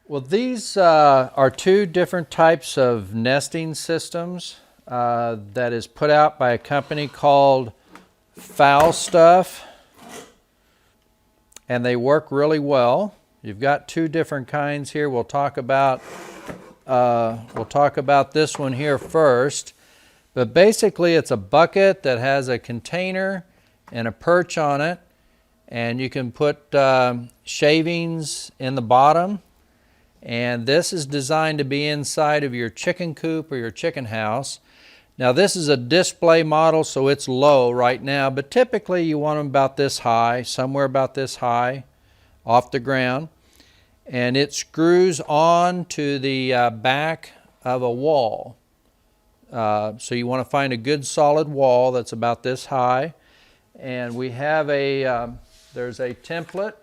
Well, these are two different types of nesting systems that is put out by a company called Fowl Stuff, and they work really well. You've got two different kinds here. We'll talk about this one here first. But basically, it's a bucket that has a container and a perch on it, and you can put shavings in the bottom. And this is designed to be inside of your chicken coop or your chicken house. Now this is a display model, so it's low right now, but typically you want them about this high, somewhere about this high off the ground. And it screws on to the back of a wall. So you want to find a good solid wall that's about this high. And we have there's a template.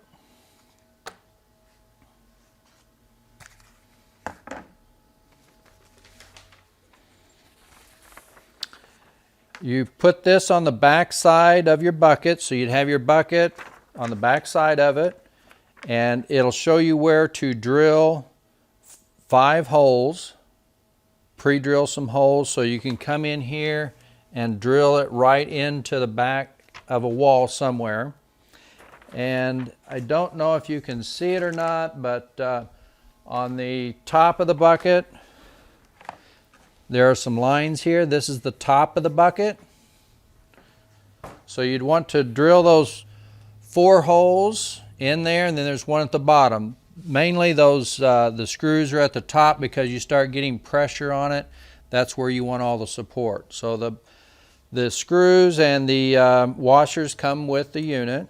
You put this on the back side of your bucket, so you'd have your bucket on the back side of it, and it'll show you where to drill 5 holes, pre-drill some holes, so you can come in here and drill it right into the back of a wall somewhere. And I don't know if you can see it or not, but on the top of the bucket, there are some lines here. This is the top of the bucket. So you'd want to drill those 4 holes in there, and then there's one at the bottom. Mainly those the screws are at the top because you start getting pressure on it. That's where you want all the support. So the screws and the washers come with the unit.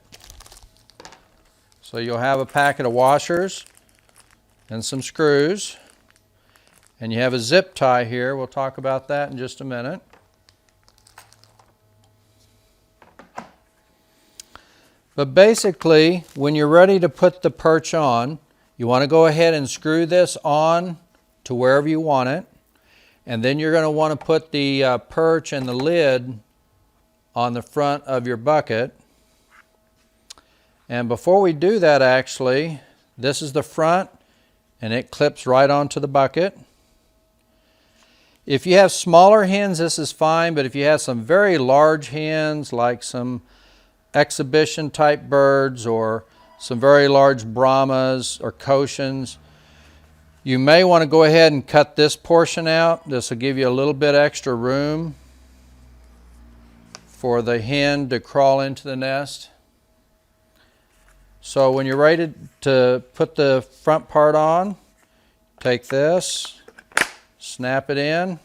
So you'll have a packet of washers and some screws. And you have a zip tie here. We'll talk about that in just a minute. But basically, when you're ready to put the perch on, you want to go ahead and screw this on to wherever you want it. And then you're going to want to put the perch and the lid on the front of your bucket. And before we do that, actually, this is the front, and it clips right onto the bucket. If you have smaller hens, this is fine, but if you have some very large hens, like some exhibition type birds or some very large Brahmas or Cochins, you may want to go ahead and cut this portion out. This will give you a little bit extra room for the hen to crawl into the nest. So when you're ready to put the front part on, take this, snap it in,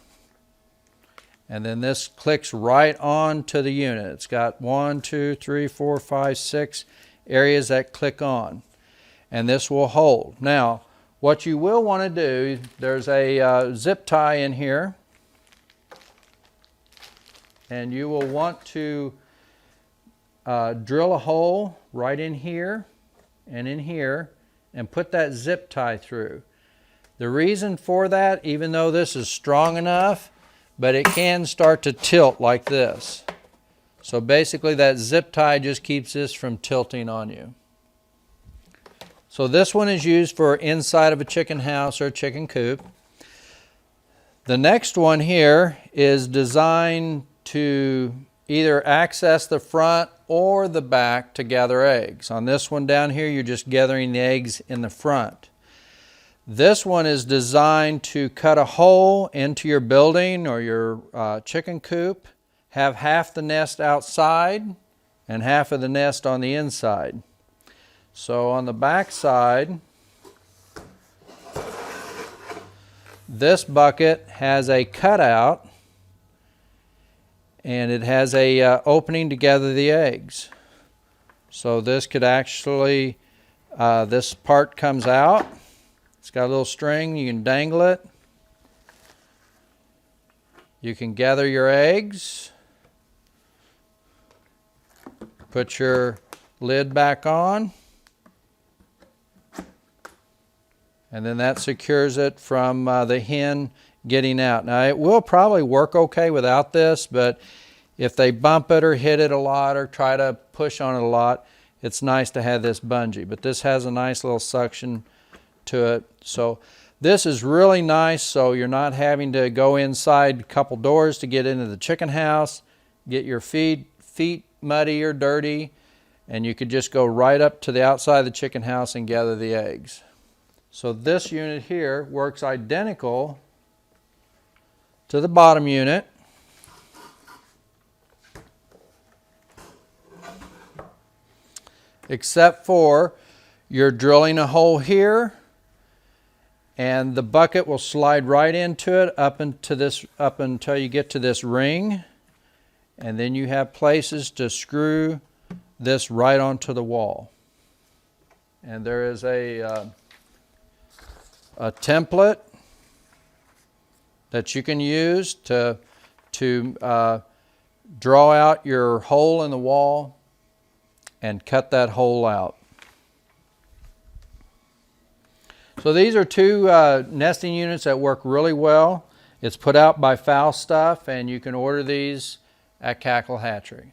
and then this clicks right on to the unit. It's got 1, 2, 3, 4, 5, 6 areas that click on, and this will hold. Now, what you will want to do, there's a zip tie in here, and you will want to drill a hole right in here and in here and put that zip tie through. The reason for that, even though this is strong enough, but it can start to tilt like this. So basically that zip tie just keeps this from tilting on you. So this one is used for inside of a chicken house or a chicken coop. The next one here is designed to either access the front or the back to gather eggs. On this one down here, you're just gathering the eggs in the front. This one is designed to cut a hole into your building or your chicken coop, have half the nest outside and half of the nest on the inside. So on the back side, this bucket has a cutout, and it has a opening to gather the eggs. So this could actually, this part comes out. It's got a little string, you can dangle it. You can gather your eggs. Put your lid back on. And then that secures it from the hen getting out. Now it will probably work okay without this, but if they bump it or hit it a lot or try to push on it a lot, it's nice to have this bungee. But this has a nice little suction to it. So this is really nice, so you're not having to go inside a couple doors to get into the chicken house, get your feet muddy or dirty, and you could just go right up to the outside of the chicken house and gather the eggs. So this unit here works identical to the bottom unit. Except for you're drilling a hole here, and the bucket will slide right into it up until you get to this ring, and then you have places to screw this right onto the wall. And there is a template that you can use to draw out your hole in the wall and cut that hole out. So these are two nesting units that work really well. It's put out by Fowl Stuff, and you can order these at Cackle Hatchery.